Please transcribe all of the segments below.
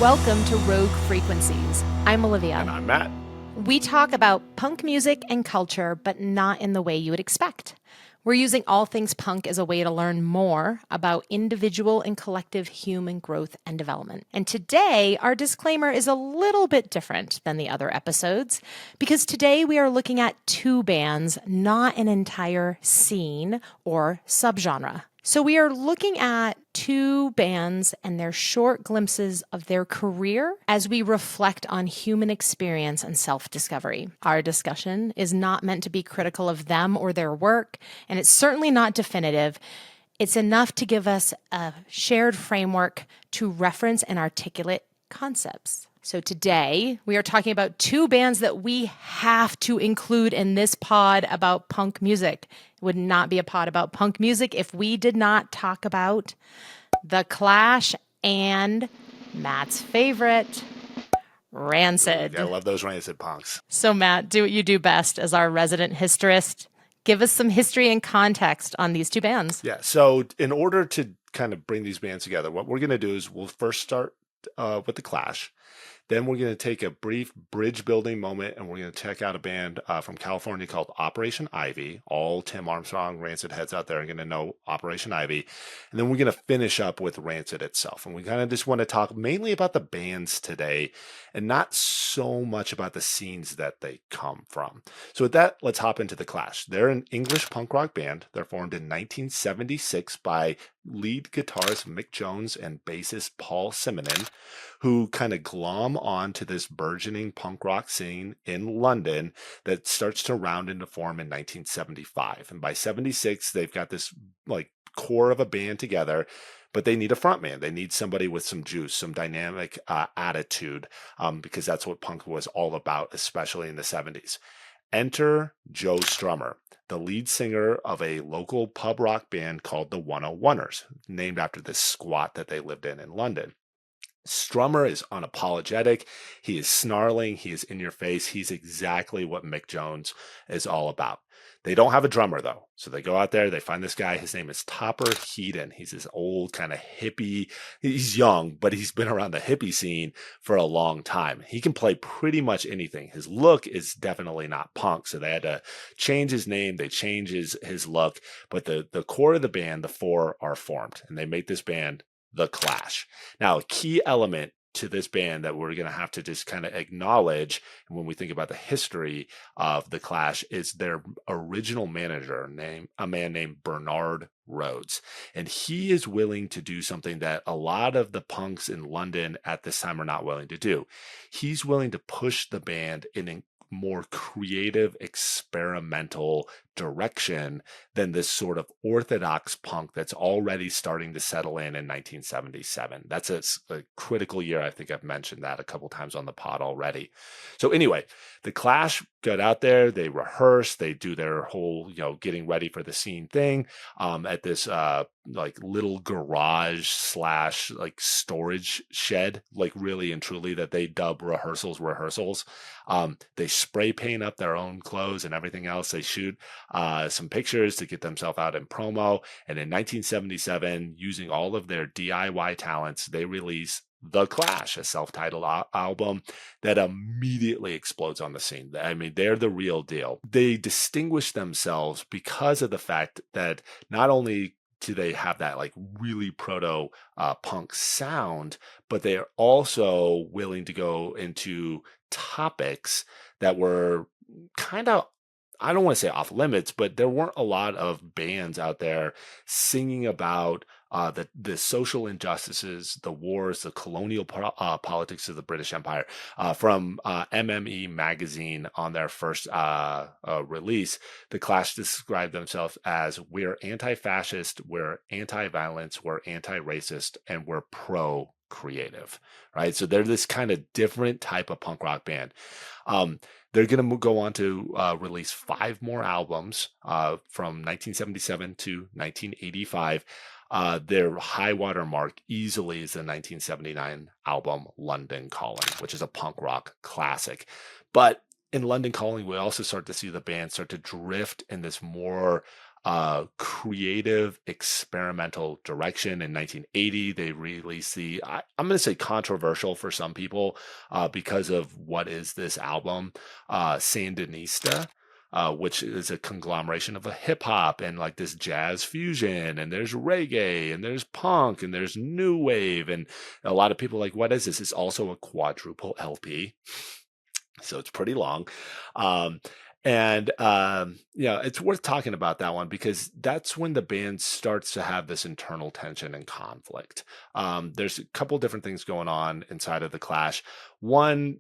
Welcome to Rogue Frequencies. I'm Olivia. And I'm Matt. We talk about punk music and culture, but not in the way you would expect. We're using all things punk as a way to learn more about individual and collective human growth and development. And today, our disclaimer is a little bit different than the other episodes, because today we are looking at two bands, not an entire scene or subgenre. So we are looking at two bands and their short glimpses of their career as we reflect on human experience and self-discovery. Our discussion is not meant to be critical of them or their work, and it's certainly not definitive. It's enough to give us a shared framework to reference and articulate concepts. So today, we are talking about two bands that we have to include in this pod about punk music. It would not be a pod about punk music if we did not talk about the Clash and Matt's favorite, Rancid. I love those Rancid punks. So Matt, do what you do best as our resident historist. Give us some history and context on these two bands. Yeah, so in order to kind of bring these bands together, what we're going to do is we'll first start with the Clash. Then we're going to take a brief bridge building moment and we're going to check out a band from California called Operation Ivy. All Tim Armstrong Rancid heads out there are going to know Operation Ivy. And then we're going to finish up with Rancid itself. And we kind of just want to talk mainly about the bands today and not so much about the scenes that they come from. So with that, let's hop into the Clash. They're an English punk rock band. They're formed in 1976 by lead guitarist Mick Jones and bassist Paul Simonon, who kind of glom on to this burgeoning punk rock scene in London that starts to round into form in 1975. And by 76, they've got this like core of a band together, but they need a frontman. They need somebody with some juice, some dynamic attitude, because that's what punk was all about, especially in the 70s. Enter Joe Strummer, the lead singer of a local pub rock band called the 101ers, named after this squat that they lived in London. Strummer is unapologetic. He is snarling. He is in your face. He's exactly what Mick Jones is all about. They don't have a drummer, though. So they go out there, they find this guy. His name is Topper Heaton. He's this old kind of hippie. He's young, but he's been around the hippie scene for a long time. He can play pretty much anything. His look is definitely not punk. So they had to change his name. They change his look. But the core of the band, the four, are formed. And they make this band the Clash. Now, a key element to this band that we're going to have to just kind of acknowledge when we think about the history of the Clash is their original manager, a man named Bernard Rhodes. And he is willing to do something that a lot of the punks in London at this time are not willing to do. He's willing to push the band in a more creative, experimental direction than this sort of orthodox punk that's already starting to settle in 1977. That's a critical year. I think I've mentioned that a couple times on the pod already. So anyway, the Clash got out there, they rehearse, they do their whole, getting ready for the scene thing at this like little garage slash like storage shed, like really and truly that they dub rehearsals. They spray paint up their own clothes and everything else. They shoot some pictures to get themselves out in promo. And in 1977, using all of their DIY talents, they release The Clash, a self-titled album that immediately explodes on the scene. I mean, they're the real deal. They distinguish themselves because of the fact that not only do they have that like really proto punk sound, but they're also willing to go into topics that were kind of, I don't want to say off limits, but there weren't a lot of bands out there singing about the social injustices, the wars, the colonial politics of the British Empire. From MME magazine on their first release, the Clash described themselves as, we're anti-fascist, we're anti-violence, we're anti-racist, and we're pro-creative, right? So they're this kind of different type of punk rock band. They're going to go on to release 5 more albums from 1977 to 1985. Their high water mark easily is the 1979 album London Calling, which is a punk rock classic. But in London Calling, we also start to see the band start to drift in this more creative experimental direction. In 1980, they released I'm going to say controversial for some people because of what is this album, Sandinista. Which is a conglomeration of a hip hop and like this jazz fusion, and there's reggae, and there's punk, and there's new wave, and a lot of people are like, what is this? It's also a quadruple LP, so it's pretty long. Um, it's worth talking about that one because that's when the band starts to have this internal tension and conflict. There's a couple different things going on inside of the Clash. One,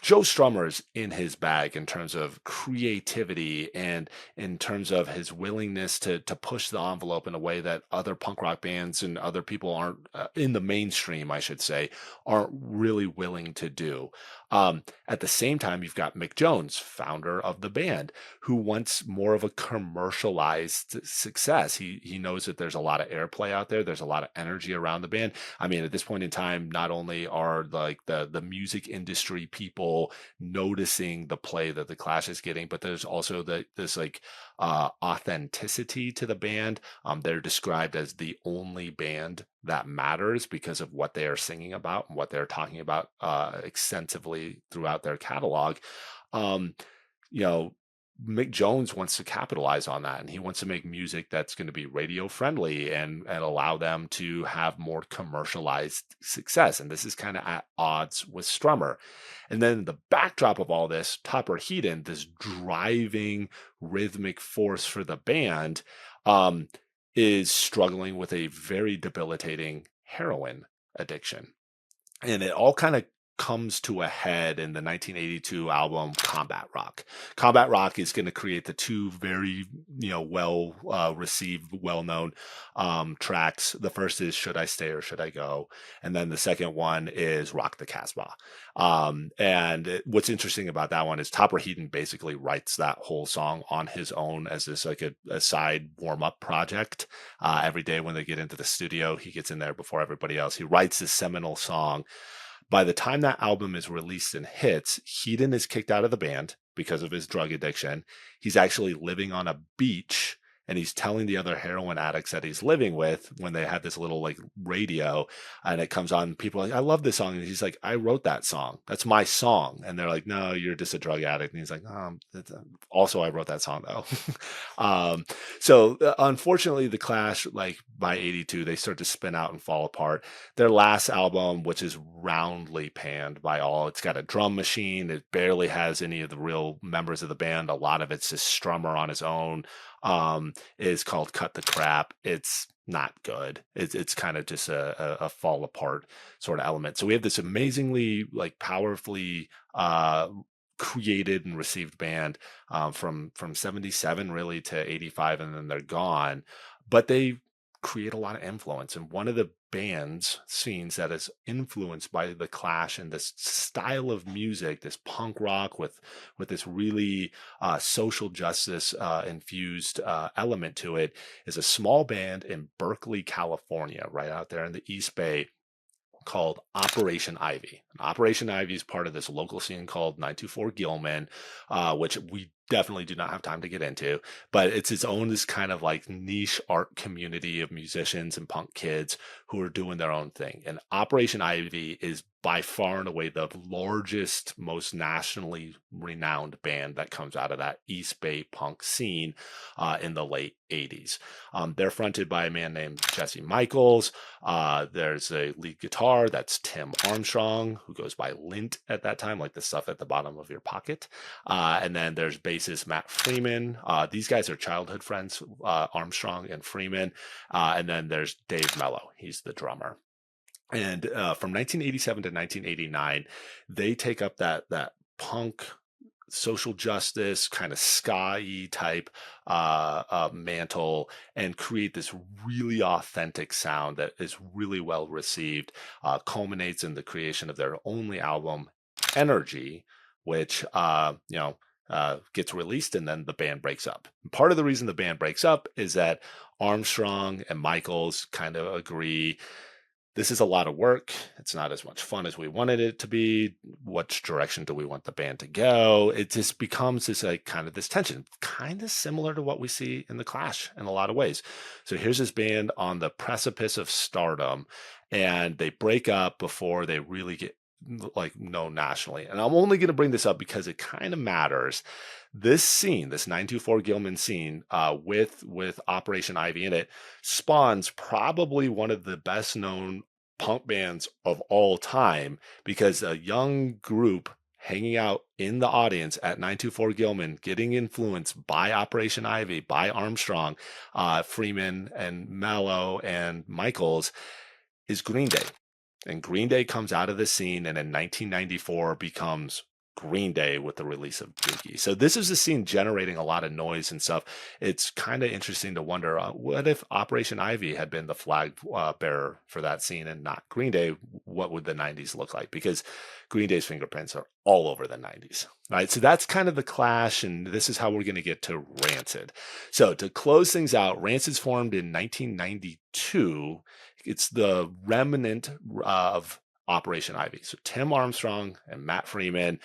Joe Strummer's in his bag in terms of creativity and in terms of his willingness to push the envelope in a way that other punk rock bands and other people aren't in the mainstream, I should say, aren't really willing to do. At the same time, you've got Mick Jones, founder of the band, who wants more of a commercialized success. He knows that there's a lot of airplay out there. There's a lot of energy around the band. I mean, at this point in time, not only are like the music industry people noticing the play that the Clash is getting, but there's also this like authenticity to the band. They're described as the only band that matters because of what they are singing about and what they're talking about extensively throughout their catalog. Um, you know, Mick Jones wants to capitalize on that, and he wants to make music that's going to be radio friendly and allow them to have more commercialized success. And this is kind of at odds with Strummer. And then the backdrop of all this, Topper Heaton, this driving rhythmic force for the band, um, is struggling with a very debilitating heroin addiction. And it all kind of comes to a head in the 1982 album Combat Rock. Combat Rock is going to create the two very, well received, well known tracks. The first is Should I Stay or Should I Go? And then the second one is Rock the Casbah. What's interesting about that one is Topper Heaton basically writes that whole song on his own as this like a side warm up project. Every day when they get into the studio, he gets in there before everybody else. He writes this seminal song. By the time that album is released and hits, Heaton is kicked out of the band because of his drug addiction. He's actually living on a beach, and he's telling the other heroin addicts that he's living with when they have this little like radio and it comes on. People are like, I love this song. And he's like, I wrote that song. That's my song. And they're like, no, you're just a drug addict. And he's like, also, I wrote that song though. Unfortunately, the Clash, like by 82, they start to spin out and fall apart. Their last album, which is roundly panned by all, it's got a drum machine. It barely has any of the real members of the band. A lot of it's just Strummer on his own. Is called Cut the Crap. It's not good. It's kind of just a fall apart sort of element. So we have this amazingly like powerfully created and received band from 77 really to 85, and then they're gone. But they create a lot of influence. And one of the bands scenes that is influenced by the Clash and this style of music, this punk rock with this really social justice infused element to it, is a small band in Berkeley, California, right out there in the East Bay, called Operation Ivy. Operation Ivy is part of this local scene called 924 Gilman, which we definitely do not have time to get into, but it's its own this kind of like niche art community of musicians and punk kids who are doing their own thing. And Operation Ivy is by far and away the largest, most nationally renowned band that comes out of that East Bay punk scene in the late 80s. They're fronted by a man named Jesse Michaels. There's a lead guitar, that's Tim Armstrong, who goes by Lint at that time, like the stuff at the bottom of your pocket. And then there's bassist Matt Freeman. These guys are childhood friends, Armstrong and Freeman. And then there's Dave Mello. He's the drummer. And from 1987 to 1989, they take up that punk social justice kind of ska-y type mantle and create this really authentic sound that is really well received, culminates in the creation of their only album, Energy, which gets released, and then the band breaks up. And part of the reason the band breaks up is that Armstrong and Michaels kind of agree This is a lot of work. It's not as much fun as we wanted it to be. Which direction do we want the band to go? It just becomes this like kind of this tension, kind of similar to what we see in the Clash in a lot of ways. So here's this band on the precipice of stardom, and they break up before they really get like known nationally. And I'm only going to bring this up because it kind of matters. This scene, this 924 Gilman scene, with Operation Ivy in it, spawns probably one of the best known punk bands of all time, because a young group hanging out in the audience at 924 Gilman, getting influenced by Operation Ivy, by Armstrong, Freeman, and Mallow, and Michaels, is Green Day. And Green Day comes out of the scene, and in 1994 becomes Green Day with the release of Dookie. So this is a scene generating a lot of noise and stuff. It's kind of interesting to wonder, what if Operation Ivy had been the flag bearer for that scene and not Green Day? What would the 90s look like? Because Green Day's fingerprints are all over the 90s. Right. So that's kind of the Clash, and this is how we're going to get to Rancid. So to close things out, Rancid's formed in 1992. It's the remnant of Operation Ivy. So Tim Armstrong and Matt Freeman,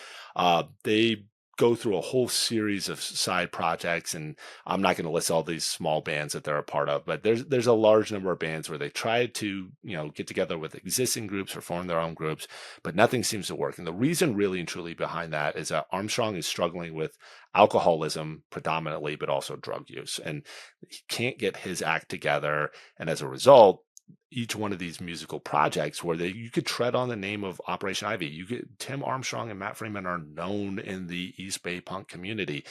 they go through a whole series of side projects, and I'm not going to list all these small bands that they're a part of, but there's a large number of bands where they try to get together with existing groups or form their own groups, but nothing seems to work. And the reason really and truly behind that is that Armstrong is struggling with alcoholism predominantly, but also drug use, and he can't get his act together. And as a result, each one of these musical projects where you could tread on the name of Operation Ivy. Tim Armstrong and Matt Freeman are known in the East Bay punk community.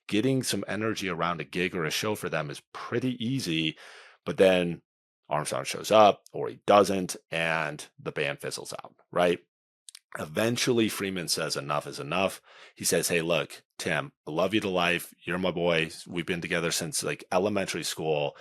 Getting some energy around a gig or a show for them is pretty easy, but then Armstrong shows up or he doesn't, and the band fizzles out, right? Eventually, Freeman says enough is enough. He says, hey, look, Tim, I love you to life. You're my boy. We've been together since like elementary school.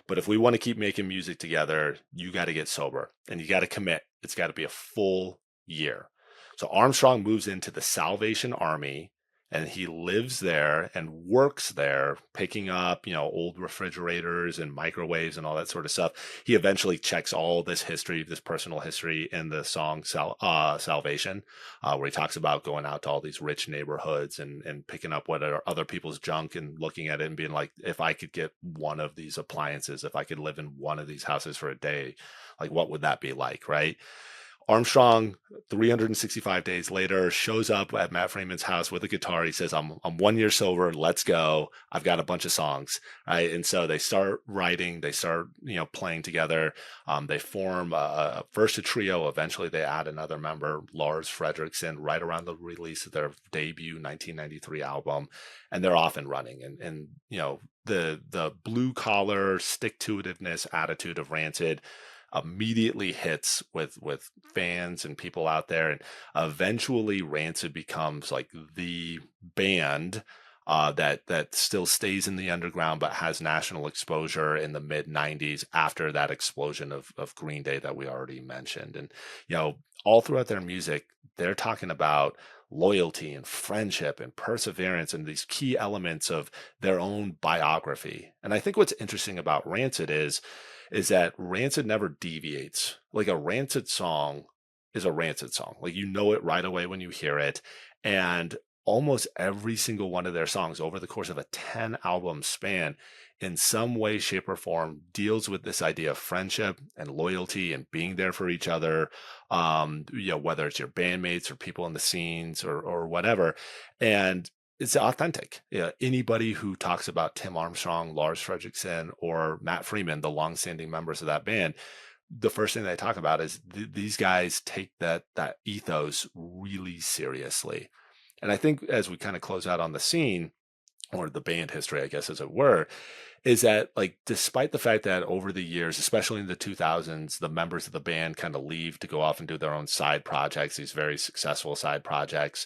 But if we want to keep making music together, you got to get sober and you got to commit. It's got to be a full year. So Armstrong moves into the Salvation Army, and he lives there and works there, picking up, old refrigerators and microwaves and all that sort of stuff. He eventually checks all this history, this personal history, in the song Salvation, where he talks about going out to all these rich neighborhoods and picking up what are other people's junk and looking at it and being like, if I could get one of these appliances, if I could live in one of these houses for a day, like what would that be like, right? Armstrong, 365 days later, shows up at Matt Freeman's house with a guitar. He says, I'm 1 year sober. Let's go. I've got a bunch of songs. Right. And so they start writing, they start, playing together. They form first a trio. Eventually they add another member, Lars Fredriksson, right around the release of their debut 1993 album. And they're off and running. And the blue collar stick to itiveness attitude of Rancid immediately hits with fans and people out there, and eventually Rancid becomes like the band that still stays in the underground but has national exposure in the mid 90s after that explosion of Green Day that we already mentioned. And all throughout their music, they're talking about loyalty and friendship and perseverance and these key elements of their own biography. And I think what's interesting about Rancid is that Rancid never deviates. Like a Rancid song is a Rancid song. Like it right away when you hear it. And almost every single one of their songs over the course of a 10 album span, in some way, shape, or form, deals with this idea of friendship and loyalty and being there for each other. Whether it's your bandmates or people in the scenes or whatever. And it's authentic. Anybody who talks about Tim Armstrong, Lars Fredriksson, or Matt Freeman, the longstanding members of that band, the first thing they talk about is these guys take that ethos really seriously. And I think as we kind of close out on the scene, or the band history, I guess, as it were, is that like, despite the fact that over the years, especially in the 2000s, the members of the band kind of leave to go off and do their own side projects, these very successful side projects,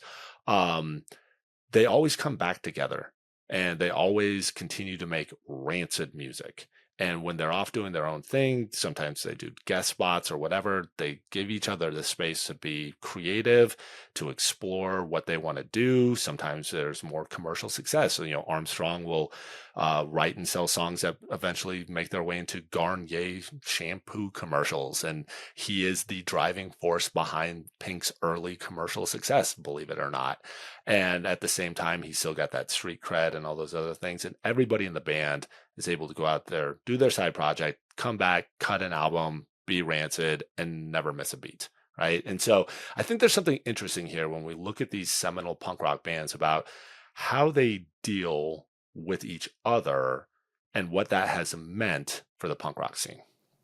they always come back together and they always continue to make Rancid music. And when they're off doing their own thing, sometimes they do guest spots or whatever, they give each other the space to be creative, to explore what they want to do. Sometimes there's more commercial success. So, Armstrong will write and sell songs that eventually make their way into Garnier shampoo commercials. And he is the driving force behind Pink's early commercial success, believe it or not. And at the same time, he's still got that street cred and all those other things. And everybody in the band is able to go out there, do their side project, come back, cut an album, be Rancid, and never miss a beat. Right. And so I think there's something interesting here when we look at these seminal punk rock bands about how they deal with each other and what that has meant for the punk rock scene.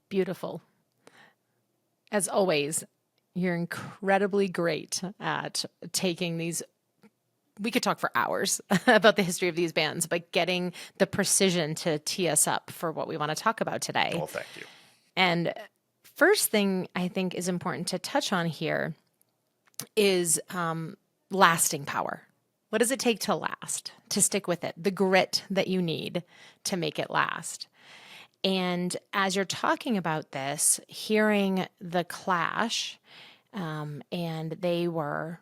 Beautiful. As always, you're incredibly great at taking these. We could talk for hours about the history of these bands, but getting the precision to tee us up for what we want to talk about today. Well, thank you. And first thing I think is important to touch on here is lasting power. What does it take to last, to stick with it? The grit that you need to make it last. And as you're talking about this, hearing the Clash, and they were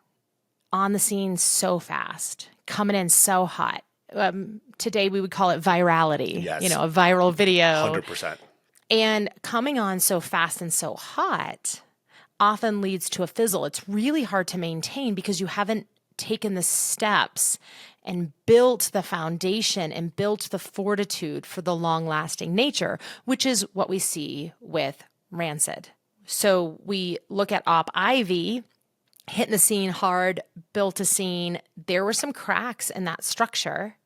on the scene so fast, coming in so hot. Today we would call it virality, Yes. a viral video. 100%. And coming on so fast and so hot often leads to a fizzle. It's really hard to maintain because you haven't taken the steps and built the foundation and built the fortitude for the long-lasting nature, which is what we see with Rancid. So we look at Op Ivy, hitting the scene hard, built a scene. There were some cracks in that structure.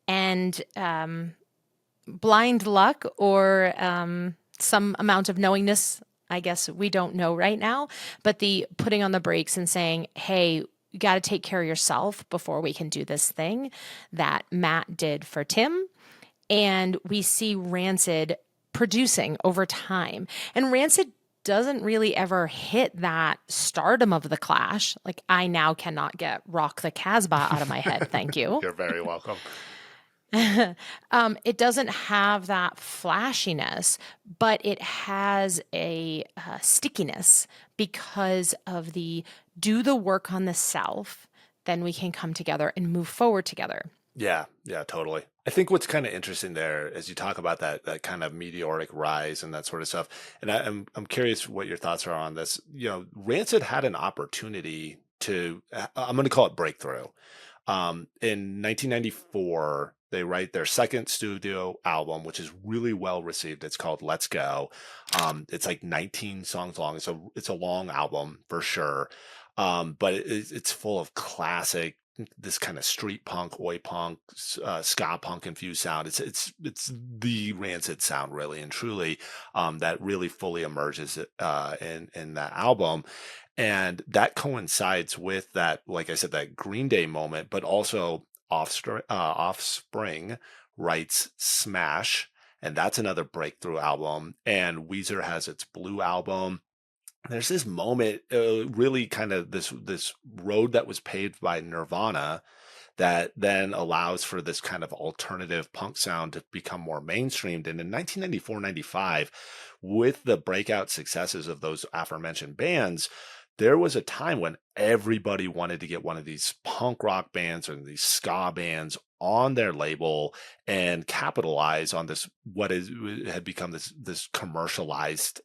And blind luck or some amount of knowingness, I guess we don't know right now, but the putting on the brakes and saying, hey, you got to take care of yourself before we can do this thing that Matt did for Tim. And we see Rancid producing over time. And Rancid doesn't really ever hit that stardom of the Clash. Like, I now cannot get Rock the Casbah out of my head. Thank you. You're very welcome. It doesn't have that flashiness, but it has a stickiness because of the do the work on the self, then we can come together and move forward together. Yeah, totally. I think what's kind of interesting there as you talk about that kind of meteoric rise and that sort of stuff, and I'm curious what your thoughts are on this. Rancid had an opportunity to, I'm going to call it breakthrough. In 1994, they write their second studio album, which is really well received. It's called Let's Go. It's like 19 songs long. It's a long album for sure. But it's full of classic, this kind of street punk, oi punk, ska punk infused sound. It's the Rancid sound, really and truly, that really fully emerges in that album. And that coincides with that, like I said, that Green Day moment, but also Offspring writes Smash, and that's another breakthrough album. And Weezer has its Blue album. There's this moment, really kind of this road that was paved by Nirvana that then allows for this kind of alternative punk sound to become more mainstreamed. And in 1994-95, with the breakout successes of those aforementioned bands, there was a time when everybody wanted to get one of these punk rock bands or these ska bands on their label and capitalize on this, had become this commercialized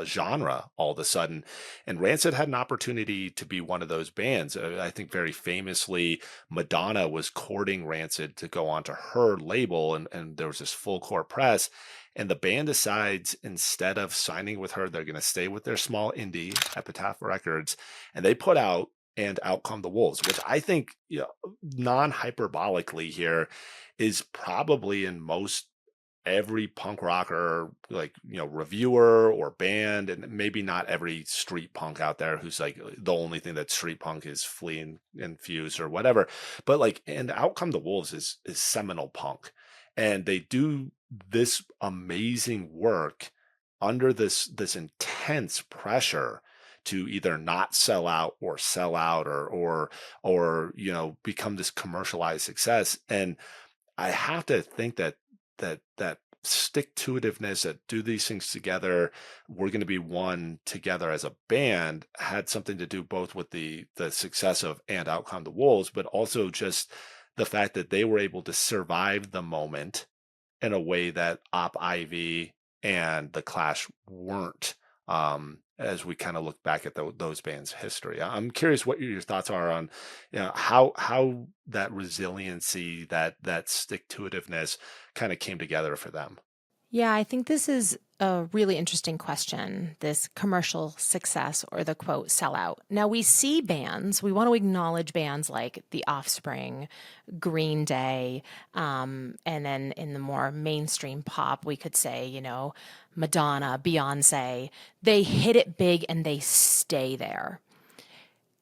genre all of a sudden. And Rancid had an opportunity to be one of those bands. I think very famously, Madonna was courting Rancid to go onto her label, and there was this full court press. And the band decides, instead of signing with her, they're going to stay with their small indie, Epitaph Records, and they put out And Out Come the Wolves, which I think, non-hyperbolically here, is probably in most every punk rocker, reviewer or band, and maybe not every street punk out there who's like, the only thing that street punk is Flea and Fuse or whatever. But And Out Come the Wolves is seminal punk. And they do this amazing work under this intense pressure to either not sell out or sell out or become this commercialized success. And I have to think that stick-to-itiveness, that do these things together, we're going to be one together as a band, had something to do both with the success of And Out Come the Wolves, but also just the fact that they were able to survive the moment in a way that Op Ivy and the Clash weren't. As we kind of look back at those bands' history, I'm curious what your thoughts are on, how that resiliency, that stick-to-itiveness, kind of came together for them. Yeah, I think this is a really interesting question, this commercial success or the quote sellout. Now, we see bands, we want to acknowledge bands like The Offspring, Green Day, and then in the more mainstream pop, we could say, Madonna, Beyonce. They hit it big and they stay there.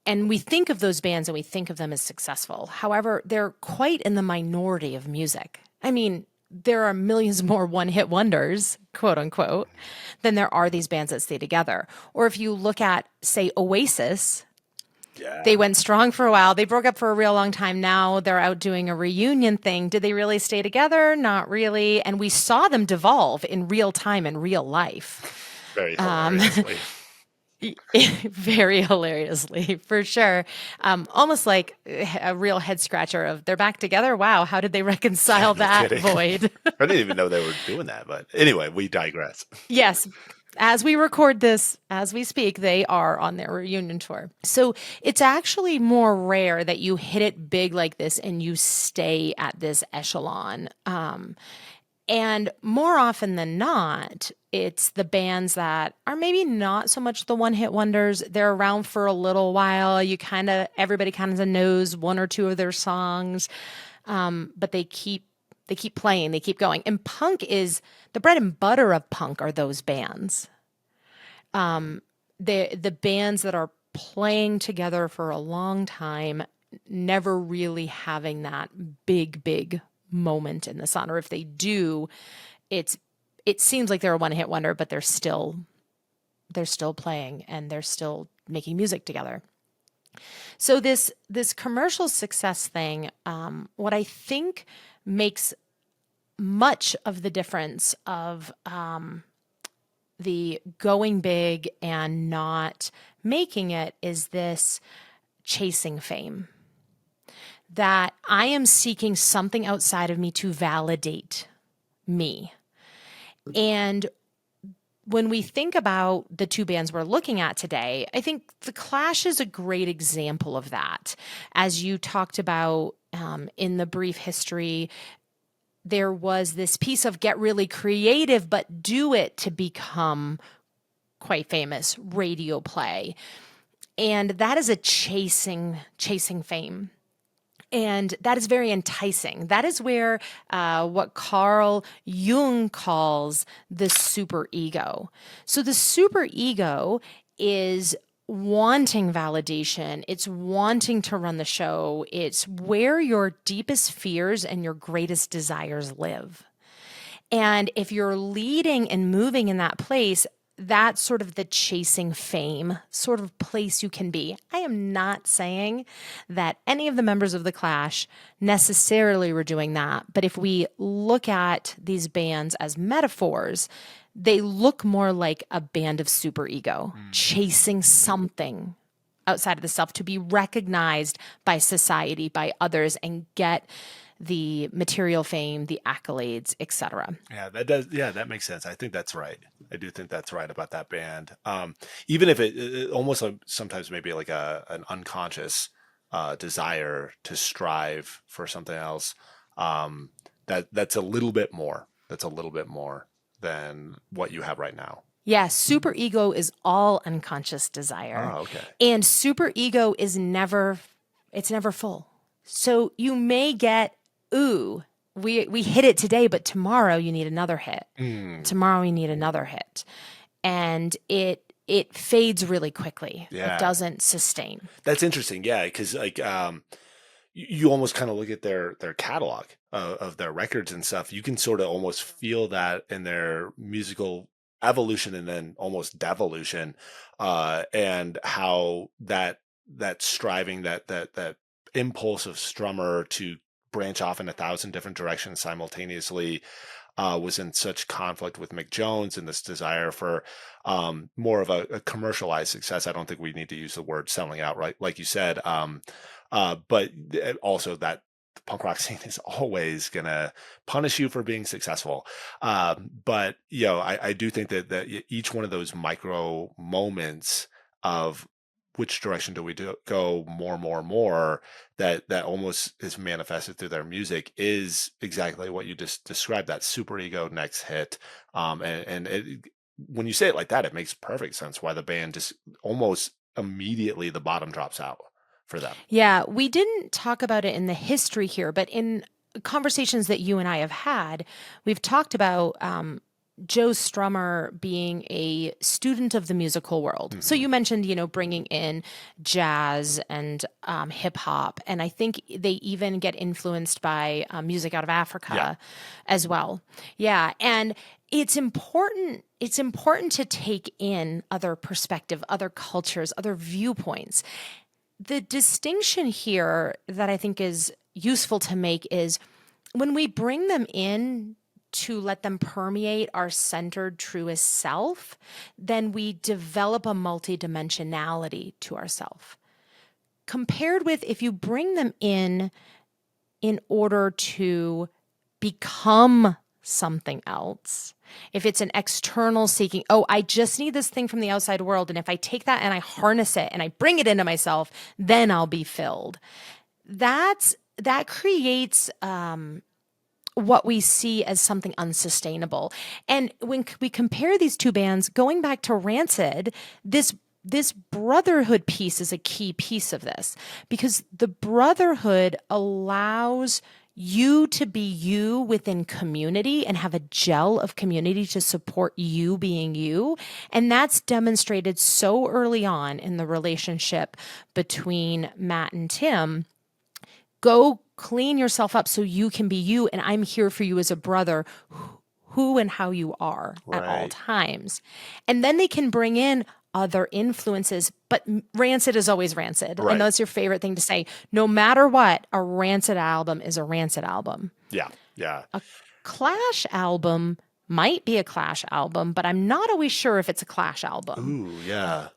And we think of those bands and we think of them as successful. However, they're quite in the minority of music. I mean, there are millions more one-hit wonders, quote unquote, than there are these bands that stay together. Or if you look at, say, Oasis, they Yeah. went strong for a while. They broke up for a real long time. Now they're out doing a reunion thing. Did they really stay together? Not really. And we saw them devolve in real time in real life. Very hilariously. Very hilariously, for sure. Almost like a real head scratcher of they're back together. Wow, how did they Yeah, reconcile no that kidding. void? I didn't even know they were doing that, but anyway, we digress. Yes. As we record this, as we speak, they are on their reunion tour. So it's actually more rare that you hit it big like this and you stay at this echelon. And more often than not, it's the bands that are maybe not so much the one hit wonders. They're around for a little while. Everybody kind of knows one or two of their songs, but they keep playing, they keep going. And punk is the bread and butter of punk are those bands. The bands that are playing together for a long time, never really having that big moment in the sun. Or if they do, it seems like they're a one hit wonder, but they're still playing and they're still making music together. So this commercial success thing, what I think makes much of the difference of the going big and not making it is this chasing fame. That I am seeking something outside of me to validate me. And when we think about the two bands we're looking at today, I think The Clash is a great example of that. As you talked about in the brief history, there was this piece of get really creative, but do it to become quite famous radio play. And that is a chasing fame. And that is very enticing. That is where what Carl Jung calls the superego. So the superego is wanting validation. It's wanting to run the show. It's where your deepest fears and your greatest desires live. And if you're leading and moving in that place, that's sort of the chasing fame sort of place you can be. I am not saying that any of the members of The Clash necessarily were doing that, but if we look at these bands as metaphors, they look more like a band of superego, chasing something outside of the self to be recognized by society, by others, and get the material fame, the accolades, etc. Yeah, that does. Yeah, that makes sense. I think that's right. I do think that's right about that band. Even if it almost sometimes maybe like an unconscious desire to strive for something else. That's a little bit more. That's a little bit more than what you have right now. Yeah, superego is all unconscious desire. Oh, okay. And superego is never full. So you may get, ooh, we hit it today, but tomorrow you need another hit. Tomorrow you need another hit. And it fades really quickly. Yeah. It doesn't sustain. That's interesting. Yeah, because like you almost kind of look at their catalog of their records and stuff. You can sort of almost feel that in their musical evolution and then almost devolution, and how that striving, that impulse of Strummer to branch off in 1,000 different directions simultaneously, was in such conflict with Mick Jones and this desire for more of a commercialized success. I don't think we need to use the word selling out, right? Like you said, but also that the punk rock scene is always gonna punish you for being successful. But I do think that each one of those micro moments of which direction do we go more, that almost is manifested through their music, is exactly what you just described, that super ego next hit. And when you say it like that, it makes perfect sense why the band just almost immediately the bottom drops out for them. Yeah, we didn't talk about it in the history here, but in conversations that you and I have had, we've talked about Joe Strummer being a student of the musical world. So Hmm. you mentioned, bringing in jazz and hip hop, and I think they even get influenced by music out of Yeah. Africa as well. Yeah, and it's important. It's important to take in other perspective, other cultures, other viewpoints. The distinction here that I think is useful to make is when we bring them in to let them permeate our centered, truest self, then we develop a multidimensionality to ourself. Compared with if you bring them in order to become something else. If it's an external seeking, oh, I just need this thing from the outside world. And if I take that and I harness it and I bring it into myself, then I'll be filled. That creates what we see as something unsustainable. And when we compare these two bands, going back to Rancid, this brotherhood piece is a key piece of this because the brotherhood allows you to be you within community and have a gel of community to support you being you. And that's demonstrated so early on in the relationship between Matt and Tim. Go clean yourself up so you can be you. And I'm here for you as a brother, who and how you are at all Right. times. And then they can bring in other influences, but Rancid is always Rancid. I know Right. it's your favorite thing to say. No matter what, a Rancid album is a Rancid album. Yeah. Yeah. A Clash album might be a Clash album, but I'm not always sure if it's a Clash album, Ooh, yeah.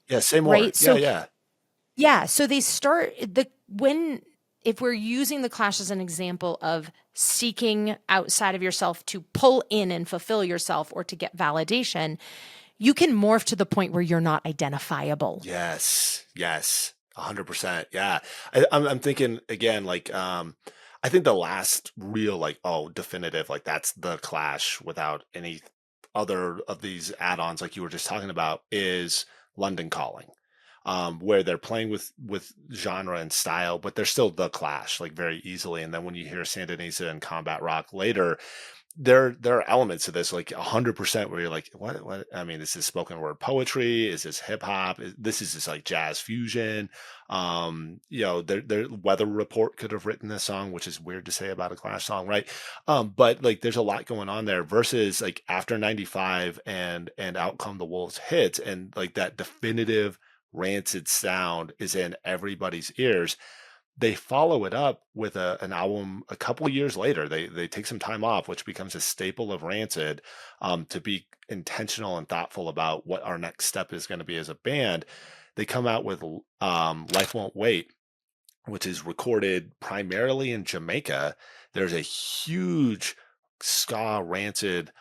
Yeah. Say more. right? Yeah. So Yeah. yeah, so they start the when if we're using the Clash as an example of seeking outside of yourself to pull in and fulfill yourself or to get validation, you can morph to the point where you're not identifiable. Yes, yes, 100%. Yeah. I'm thinking again, like, I think the last real, like, oh, definitive, like that's the Clash without any other of these add-ons, like you were just talking about, is London Calling, where they're playing with genre and style, but they're still the Clash, like very easily. And then when you hear Sandinista and Combat Rock later, there are elements of this, like 100%, where you're like, what, I mean, this is spoken word poetry, is this hip hop, this is just like jazz fusion. Their Weather Report could have written this song, which is weird to say about a Clash song, right? But like there's a lot going on there versus like after 95 and Out Come the Wolves hits, and like that definitive Rancid sound is in everybody's ears. They follow it up with an album a couple years later. They take some time off, which becomes a staple of Rancid, to be intentional and thoughtful about what our next step is going to be as a band. They come out with Life Won't Wait, which is recorded primarily in Jamaica. There's a huge ska Rancid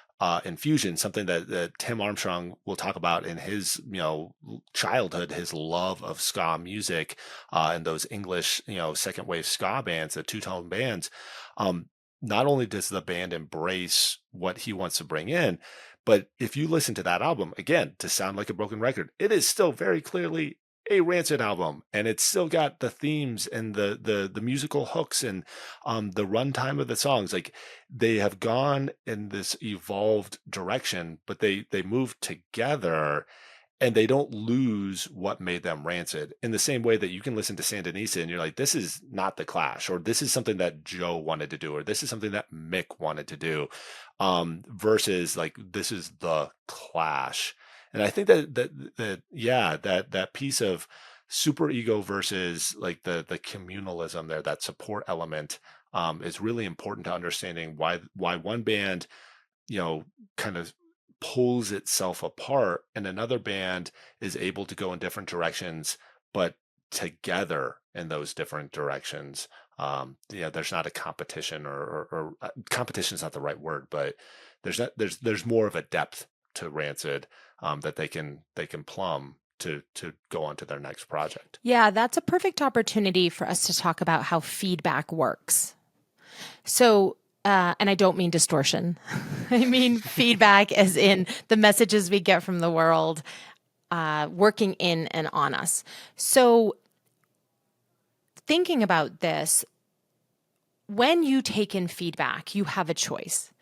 infusion, something that Tim Armstrong will talk about in his childhood, his love of ska music, and those English second wave ska bands, the two tone bands. Um, Not only does the band embrace what he wants to bring in, but if you listen to that album again, to sound like a broken record, it is still very clearly a Rancid album, and it's still got the themes and the musical hooks and the runtime of the songs. Like they have gone in this evolved direction, but they move together and they don't lose what made them Rancid, in the same way that you can listen to Sandinista and you're like, this is not the Clash, or this is something that Joe wanted to do, or this is something that Mick wanted to do, versus like this is the Clash. And I think that yeah, that piece of super ego versus like the communalism there, that support element, is really important to understanding why one band, you know, kind of pulls itself apart and another band is able to go in different directions, but together in those different directions. Yeah, there's not a competition, or competition is not the right word, but there's more of a depth to Rancid, that they can plumb to go on to their next project. Yeah, that's a perfect opportunity for us to talk about how feedback works. So, and I don't mean distortion. I mean feedback as in the messages we get from the world working in and on us. So, thinking about this, when you take in feedback, you have a choice.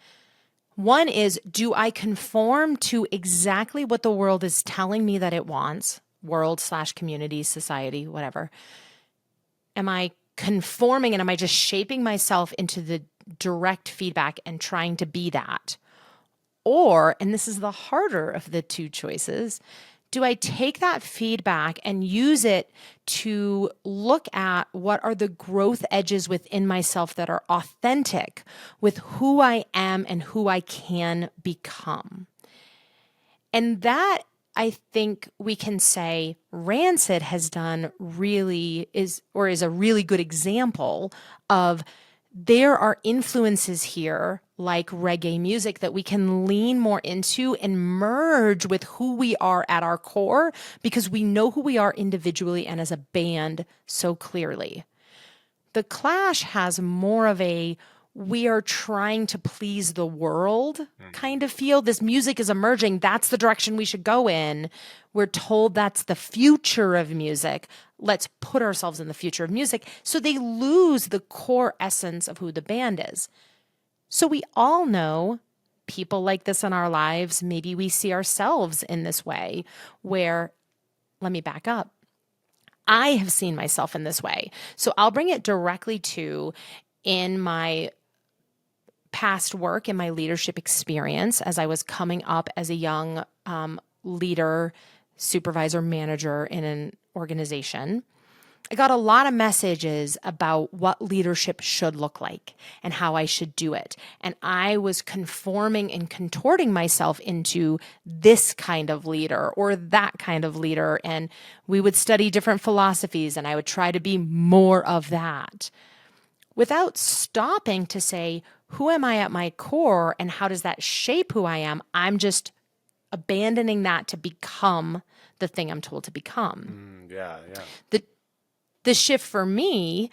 One is, do I conform to exactly what the world is telling me that it wants? World slash community, society, whatever. Am I conforming and am I just shaping myself into the direct feedback and trying to be that? Or, and this is the harder of the two choices, do I take that feedback and use it to look at what are the growth edges within myself that are authentic with who I am and who I can become? And that, I think we can say Rancid has done really is a really good example of there are influences here like reggae music that we can lean more into and merge with who we are at our core because we know who we are individually and as a band so clearly. The Clash has more of a we are trying to please the world kind of feel. This music is emerging. That's the direction we should go in. We're told that's the future of music. Let's put ourselves in the future of music. So they lose the core essence of who the band is. So we all know people like this in our lives. Maybe we see ourselves in this way where, let me back up. I have seen myself in this way. So I'll bring it directly to in my past work, in my leadership experience as I was coming up as a young leader, supervisor, manager in an organization. I got a lot of messages about what leadership should look like and how I should do it. And I was conforming and contorting myself into this kind of leader or that kind of leader. And we would study different philosophies and I would try to be more of that without stopping to say, who am I at my core and how does that shape who I am? I'm just abandoning that to become the thing I'm told to become. Yeah, yeah. The shift for me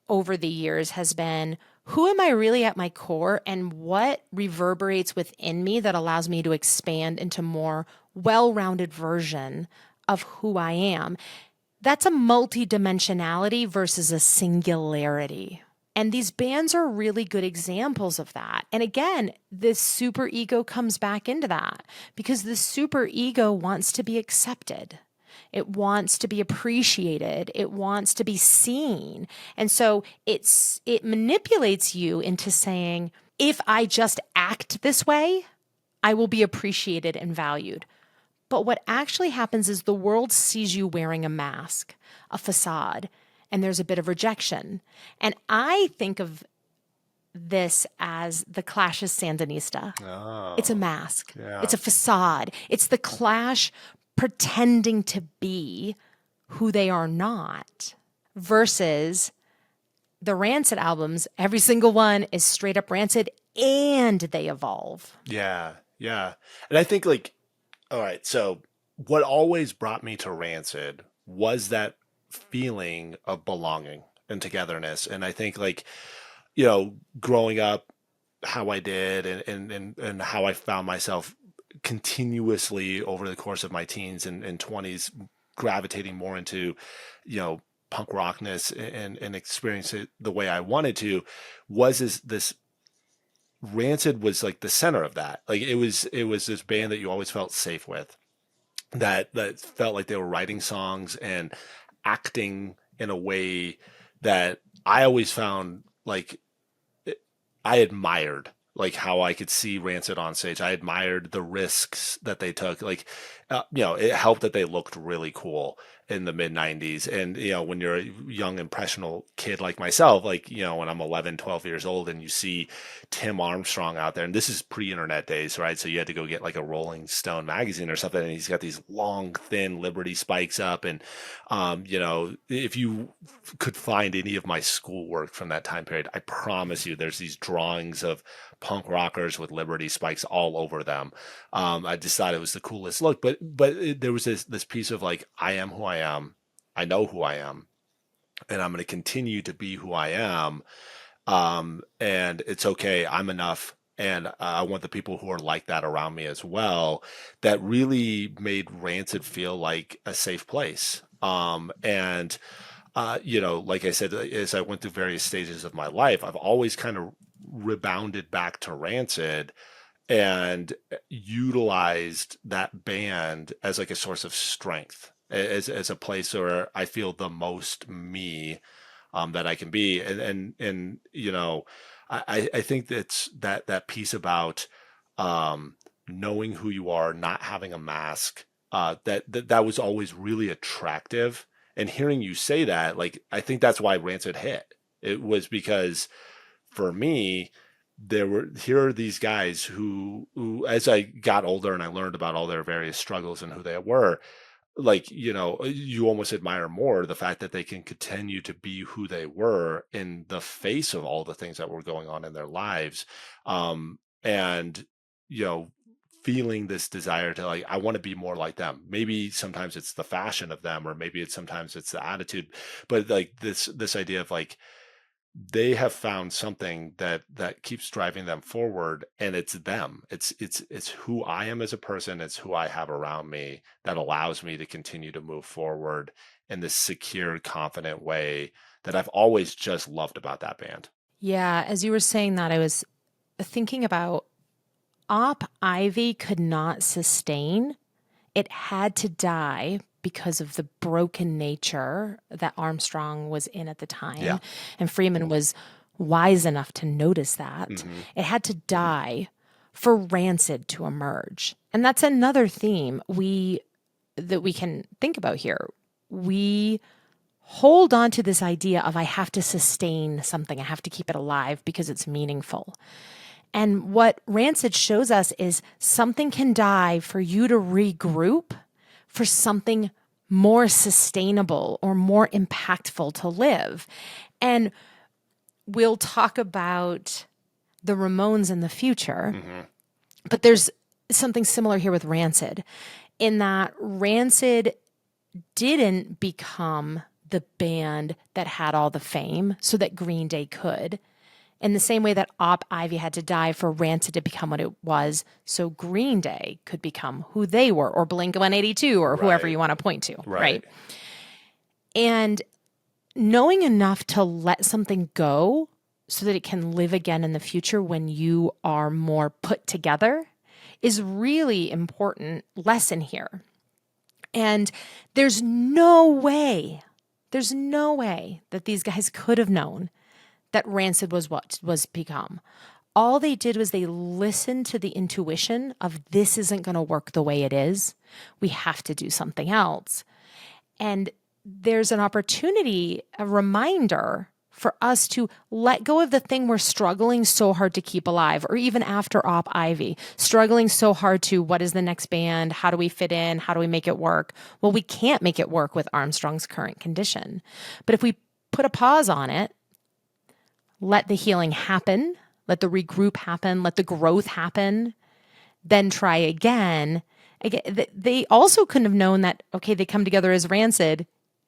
over the years has been, who am I really at my core and what reverberates within me that allows me to expand into more well-rounded version of who I am? That's a multidimensionality versus a singularity. And these bands are really good examples of that. And again, this super ego comes back into that because the super ego wants to be accepted. It wants to be appreciated. It wants to be seen. And so it manipulates you into saying, if I just act this way, I will be appreciated and valued. But what actually happens is the world sees you wearing a mask, a facade, and there's a bit of rejection. And I think of this as the Clash's Sandinista. Oh, It's a mask. yeah. It's a facade. It's the Clash pretending to be who they are not versus the Rancid albums. Every single one is straight up Rancid and they evolve. Yeah, yeah. And I think like, all right, so what always brought me to Rancid was that feeling of belonging and togetherness. And I think like, growing up how I did and how I found myself continuously over the course of my teens and 20s gravitating more into, punk rockness and experience it the way I wanted to was this Rancid was like the center of that. Like it was this band that you always felt safe with, that felt like they were writing songs and acting in a way that I always found like I admired, like how I could see Rancid on stage. I admired the risks that they took. Like, it helped that they looked really cool. in the mid 90s. And, when you're a young, impressionable kid like myself, like, when I'm 11, 12 years old and you see Tim Armstrong out there, and this is pre internet days, right? So you had to go get like a Rolling Stone magazine or something. And he's got these long, thin Liberty spikes up. And, if you could find any of my schoolwork from that time period, I promise you there's these drawings of punk rockers with Liberty spikes all over them. I just thought it was the coolest look. But there was this piece of like, I am who I am. I know who I am, and I'm going to continue to be who I am. And it's okay. I'm enough. And I want the people who are like that around me as well. That really made Rancid feel like a safe place. And like I said, as I went through various stages of my life, I've always kind of rebounded back to Rancid and utilized that band as like a source of strength, as a place where I feel the most me, that I can be. And I think that's that piece about knowing who you are, not having a mask, that was always really attractive. And hearing you say that, like, I think that's why Rancid hit. It was because for me, here are these guys who as I got older and I learned about all their various struggles and who they were, like, you almost admire more the fact that they can continue to be who they were in the face of all the things that were going on in their lives. And you know feeling this desire to, like, I want to be more like them. Maybe sometimes it's the fashion of them, or maybe sometimes it's the attitude, but like this idea of like, they have found something that keeps driving them forward, and it's them. It's who I am as a person. It's who I have around me that allows me to continue to move forward in this secure, confident way that I've always just loved about that band. Yeah, as you were saying that, I was thinking about Op Ivy could not sustain. It had to die because of the broken nature that Armstrong was in at the Yeah. time. And Freeman was wise enough to notice that. Hmm. It had to die for Rancid to emerge. And that's another theme that we can think about here. We hold on to this idea of I have to sustain something, I have to keep it alive because it's meaningful. And what Rancid shows us is something can die for you to regroup for something more sustainable or more impactful to live. And we'll talk about the Ramones in the future, Hmm. but there's something similar here with Rancid in that Rancid didn't become the band that had all the fame so that Green Day could. In the same way that Op Ivy had to die for Rancid to become what it was, so Green Day could become who they were, or Blink 182, or whoever Right. you want to point to, Right. right? And knowing enough to let something go so that it can live again in the future when you are more put together is really important lesson here. And there's no way that these guys could have known that Rancid was what was become. All they did was they listened to the intuition of this isn't going to work the way it is. We have to do something else. And there's an opportunity, a reminder for us to let go of the thing we're struggling so hard to keep alive, or even after Op Ivy, struggling so hard to what is the next band? How do we fit in? How do we make it work? Well, we can't make it work with Armstrong's current condition. But if we put a pause on it, let the healing happen, let the regroup happen, let the growth happen, then try again. They also couldn't have known that, okay, they come together as Rancid.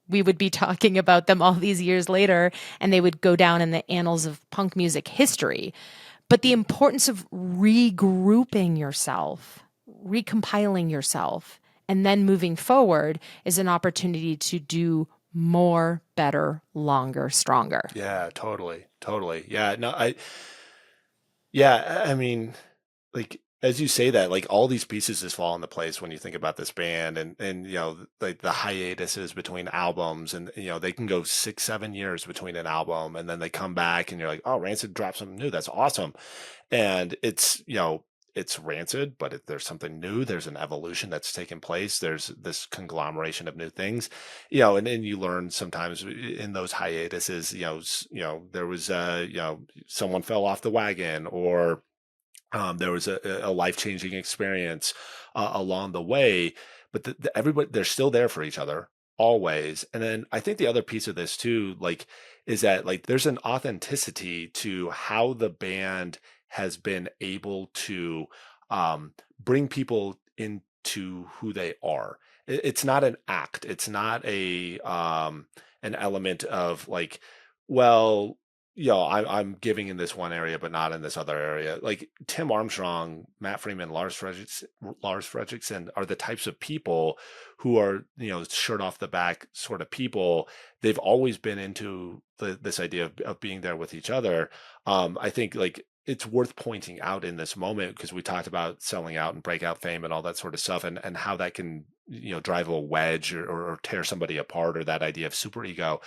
We would be talking about them all these years later, and they would go down in the annals of punk music history. But the importance of regrouping yourself, recompiling yourself, and then moving forward is an opportunity to do more, better, longer, stronger. Yeah, totally. Totally. Yeah. No, I mean, like, as you say that, like, all these pieces just fall into place when you think about this band, and like the hiatuses between albums, and they can go 6 7 years between an album, and then they come back and you're like, oh, Rancid dropped something new, that's awesome. And it's it's Rancid, but there's something new. There's an evolution that's taken place. There's this conglomeration of new things, and then you learn sometimes in those hiatuses, there was, someone fell off the wagon, or there was a life-changing experience along the way, but everybody, they're still there for each other always. And then I think the other piece of this too, like, is that like there's an authenticity to how the band has been able to bring people into who they are. It's not an act. It's not an element of like, well, I'm giving in this one area, but not in this other area. Like Tim Armstrong, Matt Freeman, Lars Fredrickson are the types of people who are, shirt off the back sort of people. They've always been into this idea of being there with each other. I think like it's worth pointing out in this moment because we talked about selling out and breakout fame and all that sort of stuff, and how that can, drive a wedge or tear somebody apart, or that idea of superego.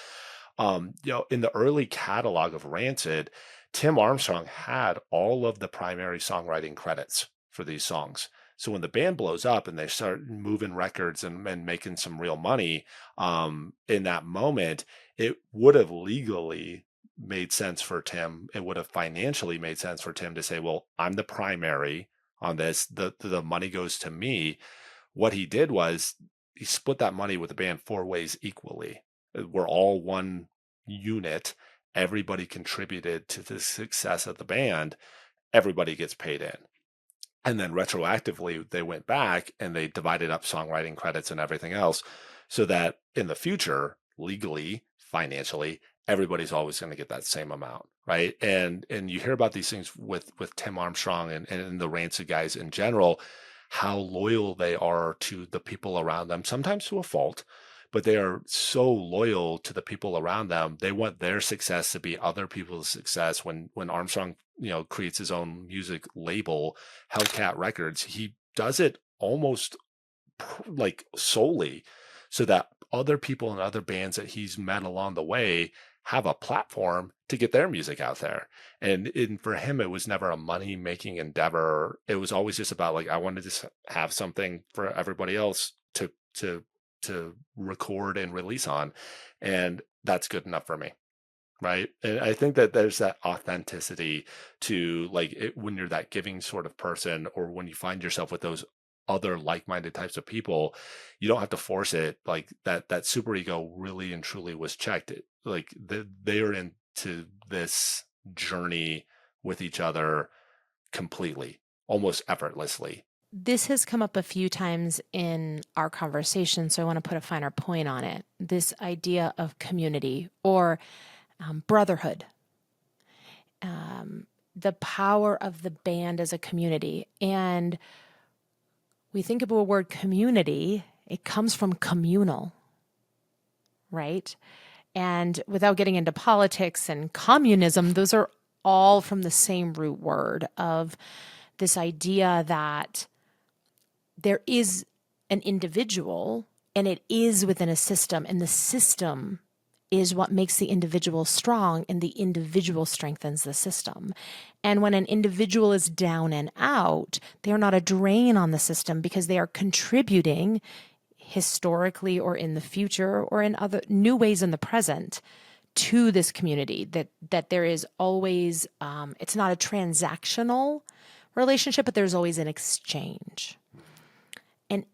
In the early catalog of Rancid, Tim Armstrong had all of the primary songwriting credits for these songs. So when the band blows up and they start moving records and making some real money, in that moment, it would have legally made sense for Tim. It would have financially made sense for Tim to say, well, I'm the primary on this. The money goes to me. What he did was he split that money with the band 4 ways equally. We're all one unit. Everybody contributed to the success of the band. Everybody gets paid in. And then retroactively, they went back and they divided up songwriting credits and everything else so that in the future, legally, financially, everybody's always going to get that same amount, right? And you hear about these things with Tim Armstrong and the Rancid guys in general, how loyal they are to the people around them, sometimes to a fault, but they are so loyal to the people around them. They want their success to be other people's success. When Armstrong, creates his own music label, Hellcat Records, he does it almost like solely so that other people and other bands that he's met along the way have a platform to get their music out there. And for him, it was never a money making endeavor. It was always just about like, I wanted to have something for everybody else to record and release on. And that's good enough for me. Right. And I think that there's that authenticity to like when you're that giving sort of person, or when you find yourself with those other like-minded types of people, you don't have to force it. Like that superego really and truly was checked. Like they are into this journey with each other completely, almost effortlessly. This has come up a few times in our conversation, so I want to put a finer point on it. This idea of community or brotherhood, the power of the band as a community. And we think of a word community, it comes from communal, right? And without getting into politics and communism, those are all from the same root word of this idea that there is an individual and it is within a system, and the system is what makes the individual strong, and the individual strengthens the system. And when an individual is down and out, they are not a drain on the system because they are contributing historically or in the future or in other new ways in the present to this community. That there is always, it's not a transactional relationship, but there's always an exchange. And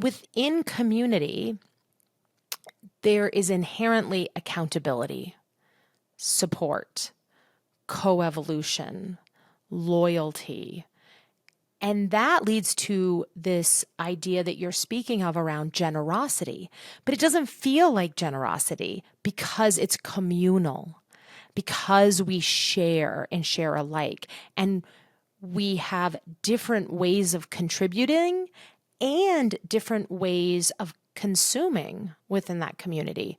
within community, there is inherently accountability, support, coevolution, loyalty. And that leads to this idea that you're speaking of around generosity. But it doesn't feel like generosity because it's communal, because we share and share alike. And we have different ways of contributing and different ways of consuming within that community.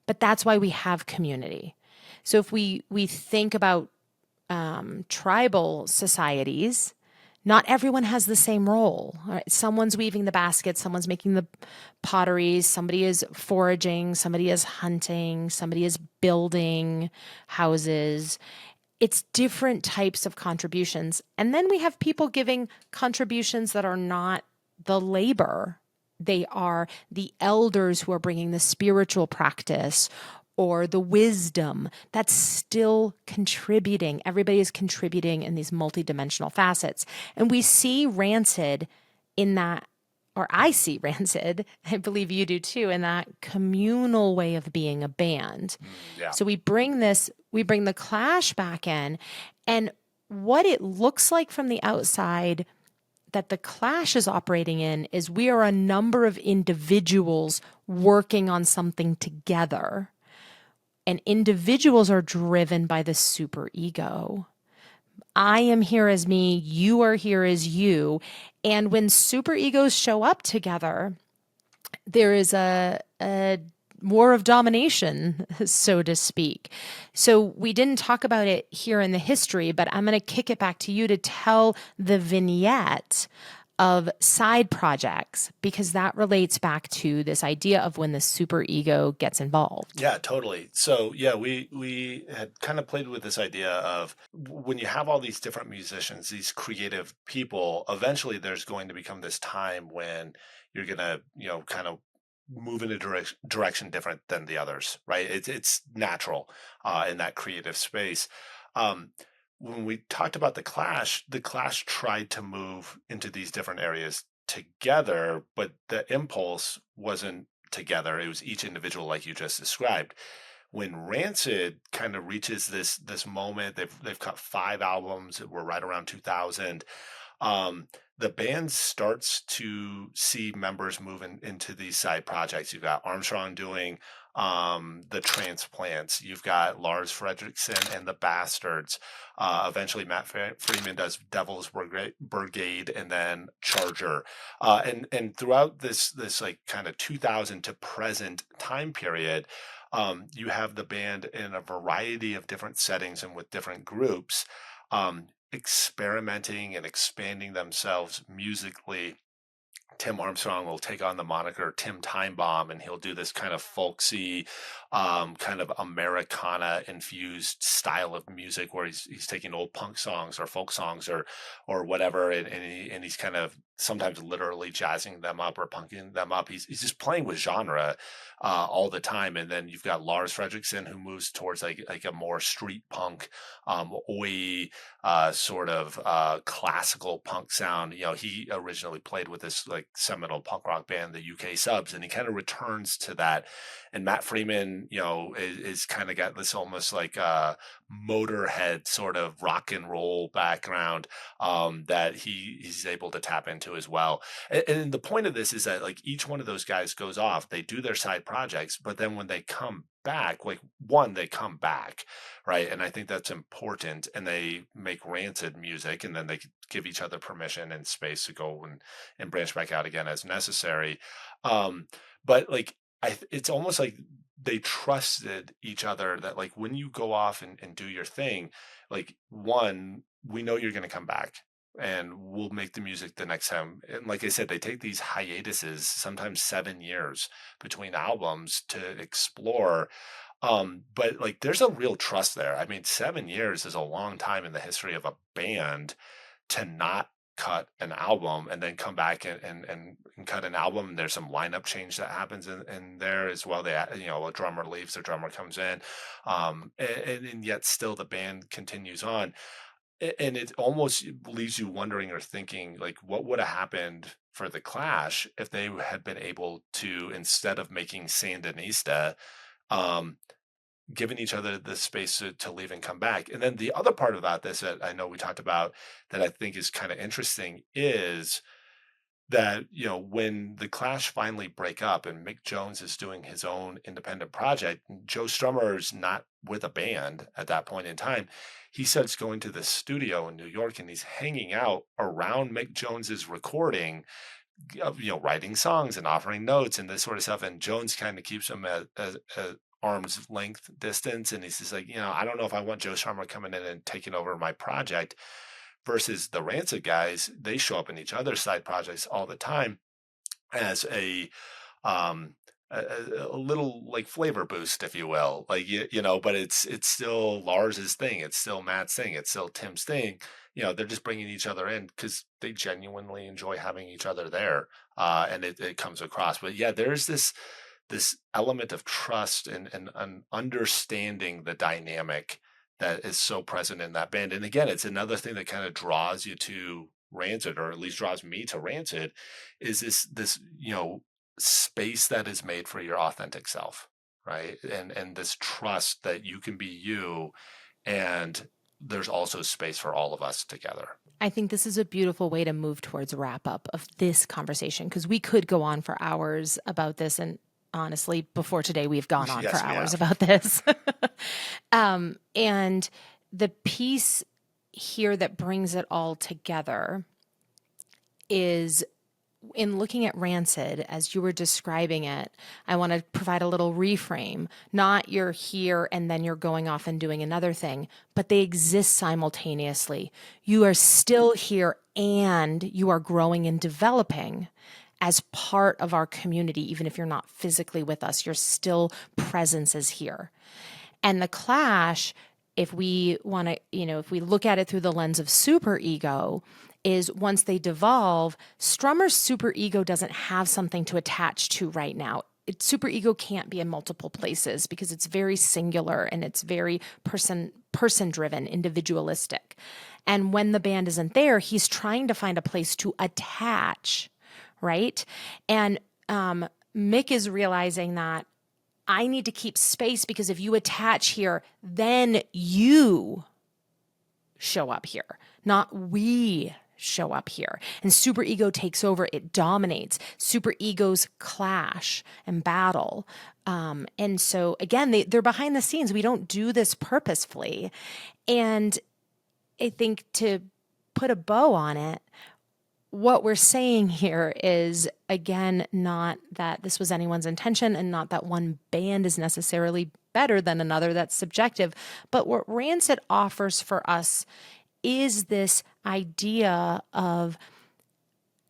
But that's why we have community. So if we think about tribal societies, not everyone has the same role. Right? Someone's weaving the basket, someone's making the pottery, somebody is foraging, somebody is hunting, somebody is building houses. it's different types of contributions. And then we have people giving contributions that are not the labor. They are the elders who are bringing the spiritual practice or the wisdom that's still contributing. Everybody is contributing in these multidimensional facets. And we see Rancid in that, or I see Rancid, I believe you do too, in that communal way of being a band. Yeah. So we bring the Clash back in, and what it looks like from the outside that the Clash is operating in is we are a number of individuals working on something together. And individuals are driven by the superego. I am here as me, you are here as you. And when superegos show up together, there is a war of domination, so to speak. So we didn't talk about it here in the history, but I'm going to kick it back to you to tell the vignette of side projects because that relates back to this idea of when the superego gets involved. Yeah, totally. So yeah, we had kind of played with this idea of when you have all these different musicians, these creative people, eventually there's going to become this time when you're gonna, kind of move in a direction different than the others, right? It's natural in that creative space. Um, when we talked about the Clash tried to move into these different areas together, but the impulse wasn't together. It was each individual, like you just described. When Rancid kind of reaches this moment, they've cut 5 albums. We're right around 2000. Um, the band starts to see members moving into these side projects. You've got Armstrong doing the Transplants. You've got Lars Fredriksson and the Bastards. Eventually, Matt Freeman does Devil's Brigade, and then Charger. And throughout this like kind of 2000 to present time period, you have the band in a variety of different settings and with different groups. Experimenting and expanding themselves musically. Tim Armstrong will take on the moniker Tim Time Bomb, and he'll do this kind of folksy, kind of Americana infused style of music where he's taking old punk songs or folk songs or whatever, and he's kind of sometimes literally jazzing them up or punking them up. He's just playing with genre all the time. And then you've got Lars Fredriksson who moves towards like a more street punk, oi sort of classical punk sound. He originally played with this like seminal punk rock band, the UK Subs, and he kind of returns to that. And Matt Freeman, is kind of got this almost like Motorhead sort of rock and roll background that he's able to tap into as well. And the point of this is that like each one of those guys goes off, they do their side projects, but then when they come back, like they come back, right? And I think that's important. And they make Rancid music, and then they give each other permission and space to go and branch back out again as necessary. But like it's almost like they trusted each other that like when you go off and do your thing, like one, we know you're going to come back and we'll make the music the next time. And like I said, they take these hiatuses, sometimes 7 years between albums to explore. But like there's a real trust there. I mean, 7 years is a long time in the history of a band to not cut an album and then come back and cut an album. And there's some lineup change that happens in there as well. They, a drummer leaves, a drummer comes in, and yet still the band continues on. And it almost leaves you wondering or thinking like, what would have happened for the Clash if they had been able to, instead of making Sandinista, um, giving each other the space to leave and come back. And then the other part about this that I know we talked about that I think is kind of interesting is that, when the Clash finally break up and Mick Jones is doing his own independent project, Joe Strummer's not with a band at that point in time. He starts going to the studio in New York and he's hanging out around Mick Jones's recording, writing songs and offering notes and this sort of stuff. And Jones kind of keeps him at arm's length distance. And he's just like, I don't know if I want Joe Strummer coming in and taking over my project. Versus the Rancid guys, they show up in each other's side projects all the time as a a little like flavor boost, if you will, like you know. But it's still Lars's thing, it's still Matt's thing, it's still Tim's thing. You know, they're just bringing each other in because they genuinely enjoy having each other there, and it comes across. But yeah, there's this element of trust and understanding the dynamic that is so present in that band. And again, it's another thing that kind of draws you to Rancid, or at least draws me to Rancid, is this you know, space that is made for your authentic self, right? And this trust that you can be you, and there's also space for all of us together. I think this is a beautiful way to move towards a wrap up of this conversation because we could go on for hours about this. And honestly, before today, we've gone on for Yes, we hours have. about this. And the piece here that brings it all together is in looking at Rancid, as you were describing it, I want to provide a little reframe. Not you're here and then you're going off and doing another thing, but they exist simultaneously. You are still here and you are growing and developing as part of our community, even if you're not physically with us, your still presence is here. And the Clash, if we want to, if we look at it through the lens of superego, is once they devolve, Strummer's superego doesn't have something to attach to right now. Superego can't be in multiple places because it's very singular and it's very person driven, individualistic. And when the band isn't there, he's trying to find a place to attach, right? And Mick is realizing that I need to keep space because if you attach here, then you show up here, not we show up here. And superego takes over, it dominates. Superegos clash and battle. And so, again, they're behind the scenes. We don't do this purposefully. And I think to put a bow on it, what we're saying here is, again, not that this was anyone's intention and not that one band is necessarily better than another. That's subjective. But what Rancid offers for us is this idea of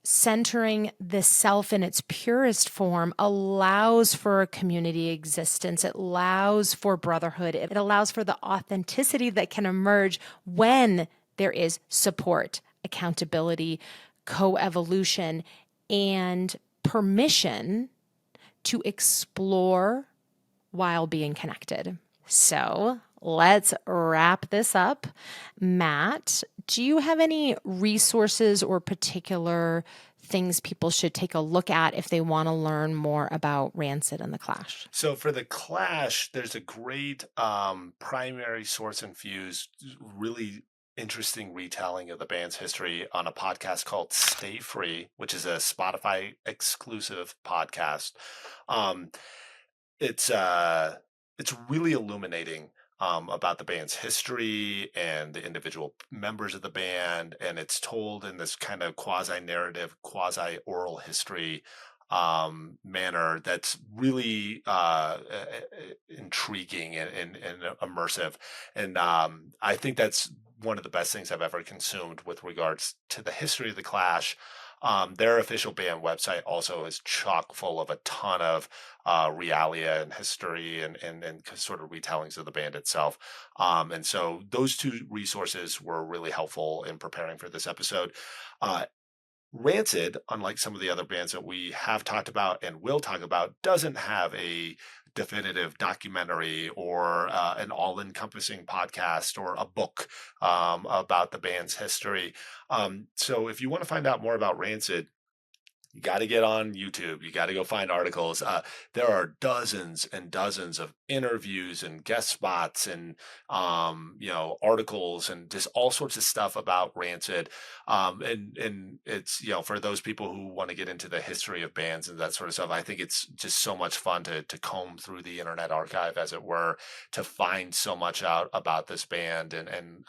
centering the self in its purest form allows for a community existence. It allows for brotherhood. It allows for the authenticity that can emerge when there is support, accountability, coevolution, and permission to explore while being connected. So let's wrap this up. Matt, do you have any resources or particular things people should take a look at if they want to learn more about Rancid and the Clash? So for the Clash, there's a great primary source infused, really interesting retelling of the band's history on a podcast called Stay Free, which is a Spotify exclusive podcast. Um, it's really illuminating about the band's history and the individual members of the band, and it's told in this kind of quasi narrative, quasi oral history manner that's really intriguing and immersive. And I think that's one of the best things I've ever consumed with regards to the history of the Clash. Their official band website also is chock full of a ton of realia and history and sort of retellings of the band itself. And so those two resources were really helpful in preparing for this episode. Uh, Rancid, unlike some of the other bands that we have talked about and will talk about, doesn't have a definitive documentary or an all-encompassing podcast or a book about the band's history. So if you want to find out more about Rancid, you got to get on YouTube. You got to go find articles. There are dozens and dozens of interviews and guest spots and articles and just all sorts of stuff about Rancid. And it's for those people who want to get into the history of bands and that sort of stuff. I think it's just so much fun to comb through the Internet Archive, as it were, to find so much out about this band and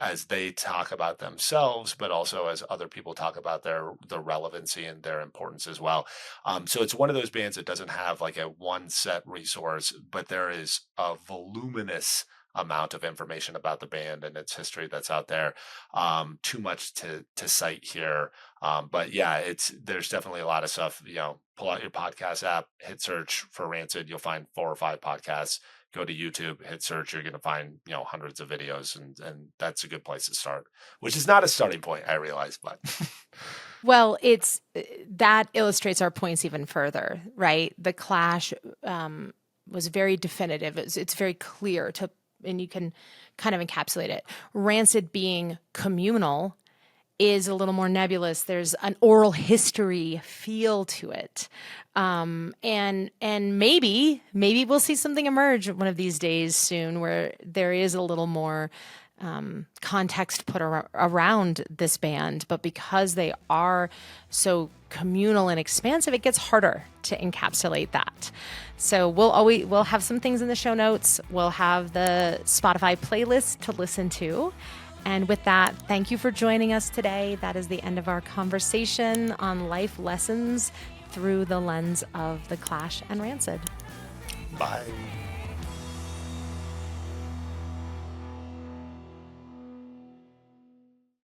as they talk about themselves, but also as other people talk about their relevancy and their importance as well. So it's one of those bands that doesn't have like a one set resource, but there is a voluminous amount of information about the band and its history that's out there. Too much to cite here. But yeah, there's definitely a lot of stuff. Pull out your podcast app, hit search for Rancid. You'll find 4 or 5 podcasts. Go to YouTube, hit search. You're going to find hundreds of videos, and that's a good place to start. Which is not a starting point, I realize, but. Well, that illustrates our points even further, right? The Clash was very definitive. It's very clear and you can kind of encapsulate it. Rancid being communal is a little more nebulous. There's an oral history feel to it, and maybe we'll see something emerge one of these days soon where there is a little more context put around this band, but because they are so communal and expansive, it gets harder to encapsulate that. So we'll have some things in the show notes. We'll have the Spotify playlist to listen to. And with that, thank you for joining us today. That is the end of our conversation on life lessons through the lens of the Clash and Rancid. Bye.